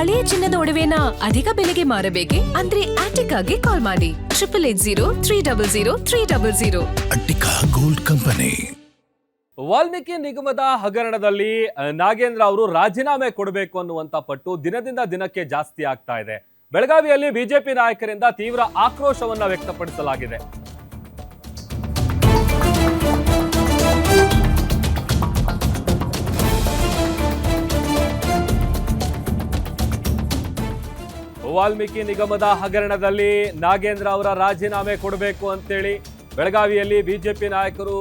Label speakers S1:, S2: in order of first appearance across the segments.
S1: ಹಳೆಯ ಚಿನ್ನದ ಒಡವೆನ ಅಧಿಕ ಬೆಲೆಗೆ ಮಾರಬೇಕೆ? ಅಂದ್ರೆ ಆಟಿಕಾಗೆ ಕಾಲ್ ಮಾಡಿ 8880
S2: ಅಟ್ಟಿಕಾ ಗೋಲ್ಡ್ ಕಂಪನಿ.
S3: ವಾಲ್ಮೀಕಿ ನಿಗಮದ ಹಗರಣದಲ್ಲಿ ನಾಗೇಂದ್ರ ಅವರು ರಾಜೀನಾಮೆ ಕೊಡಬೇಕು ಅನ್ನುವಂತ ಪಟ್ಟು ದಿನದಿಂದ ದಿನಕ್ಕೆ ಜಾಸ್ತಿ ಆಗ್ತಾ ಇದೆ. ಬೆಳಗಾವಿಯಲ್ಲಿ ಬಿಜೆಪಿ ನಾಯಕರಿಂದ ತೀವ್ರ ಆಕ್ರೋಶವನ್ನ ವ್ಯಕ್ತಪಡಿಸಲಾಗಿದೆ. ವಾಲ್ಮೀಕಿ ನಿಗಮದ ಹಗರಣದಲ್ಲಿ ನಾಗೇಂದ್ರ ಅವರ ರಾಜೀನಾಮೆ ಕೊಡಬೇಕು ಅಂತೇಳಿ ಬೆಳಗಾವಿಯಲ್ಲಿ ಬಿಜೆಪಿ ನಾಯಕರು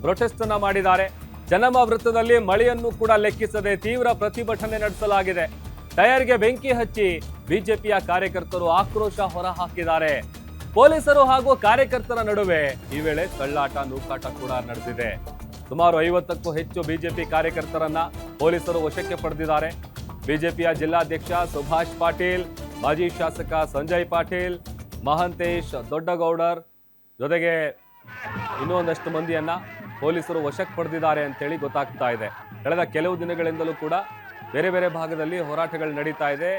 S3: ಪ್ರೊಟೆಸ್ಟ್ ಅನ್ನ ಮಾಡಿದ್ದಾರೆ. ಚೆನ್ನಮ್ಮ ವೃತ್ತದಲ್ಲಿ ಮಳೆಯನ್ನು ಕೂಡ ಲೆಕ್ಕಿಸದೆ ತೀವ್ರ ಪ್ರತಿಭಟನೆ ನಡೆಸಲಾಗಿದೆ. ಟೈರ್ಗೆ ಬೆಂಕಿ ಹಚ್ಚಿ ಬಿಜೆಪಿಯ ಕಾರ್ಯಕರ್ತರು ಆಕ್ರೋಶ ಹೊರಹಾಕಿದ್ದಾರೆ. ಪೊಲೀಸರು ಹಾಗೂ ಕಾರ್ಯಕರ್ತರ ನಡುವೆ ಈ ವೇಳೆ ತಳ್ಳಾಟ ನೂಕಾಟ ಕೂಡ ನಡೆದಿದೆ. ಸುಮಾರು 50ಕ್ಕೂ ಹೆಚ್ಚು ಬಿಜೆಪಿ ಕಾರ್ಯಕರ್ತರನ್ನ ಪೊಲೀಸರು ವಶಕ್ಕೆ ಪಡೆದಿದ್ದಾರೆ. ಬಿಜೆಪಿಯ ಜಿಲ್ಲಾಧ್ಯಕ್ಷ ಸುಭಾಷ್ ಪಾಟೀಲ್, ಮಾಜಿ ಶಾಸಕ ಸಂಜಯ್ ಪಾಟೀಲ್, ಮಹಂತೇಶ್ ದೊಡ್ಡಗೌಡರ್ ಜೊತೆಗೆ ಇನ್ನೂ ಒಂದಷ್ಟು ಮಂದಿಯನ್ನ ಪೊಲೀಸರು ವಶಕ್ಕೆ ಪಡೆದಿದ್ದಾರೆ ಅಂತೇಳಿ ಗೊತ್ತಾಗ್ತಾ ಇದೆ. ಕಳೆದ ಕೆಲವು ದಿನಗಳಿಂದಲೂ ಕೂಡ ಬೇರೆ ಬೇರೆ ಭಾಗದಲ್ಲಿ ಹೋರಾಟಗಳು ನಡೀತಾ ಇದೆ.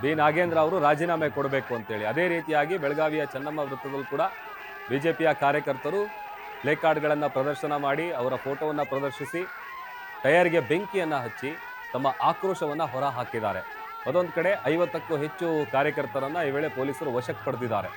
S3: ಬಿ ನಾಗೇಂದ್ರ ಅವರು ರಾಜೀನಾಮೆ ಕೊಡಬೇಕು ಅಂತೇಳಿ. ಅದೇ ರೀತಿಯಾಗಿ ಬೆಳಗಾವಿಯ ಚೆನ್ನಮ್ಮ ವೃತ್ತದಲ್ಲೂ ಕೂಡ ಬಿಜೆಪಿಯ ಕಾರ್ಯಕರ್ತರು ಪ್ಲೇ ಕಾರ್ಡ್ಗಳನ್ನು ಪ್ರದರ್ಶನ ಮಾಡಿ ಅವರ ಫೋಟೋವನ್ನು ಪ್ರದರ್ಶಿಸಿ ಟೈರ್ಗೆ ಬೆಂಕಿಯನ್ನು ಹಚ್ಚಿ ತಮ್ಮ ಆಕ್ರೋಶವನ್ನು ಹೊರ ಹಾಕಿದ್ದಾರೆ. ಅದೊಂದು ಕಡೆ 50ಕ್ಕೂ ಹೆಚ್ಚು ಕಾರ್ಯಕರ್ತರನ್ನ ಈ ವೇಳೆ ಪೊಲೀಸರು ವಶಕ್ಕೆ ಪಡೆದಿದ್ದಾರೆ.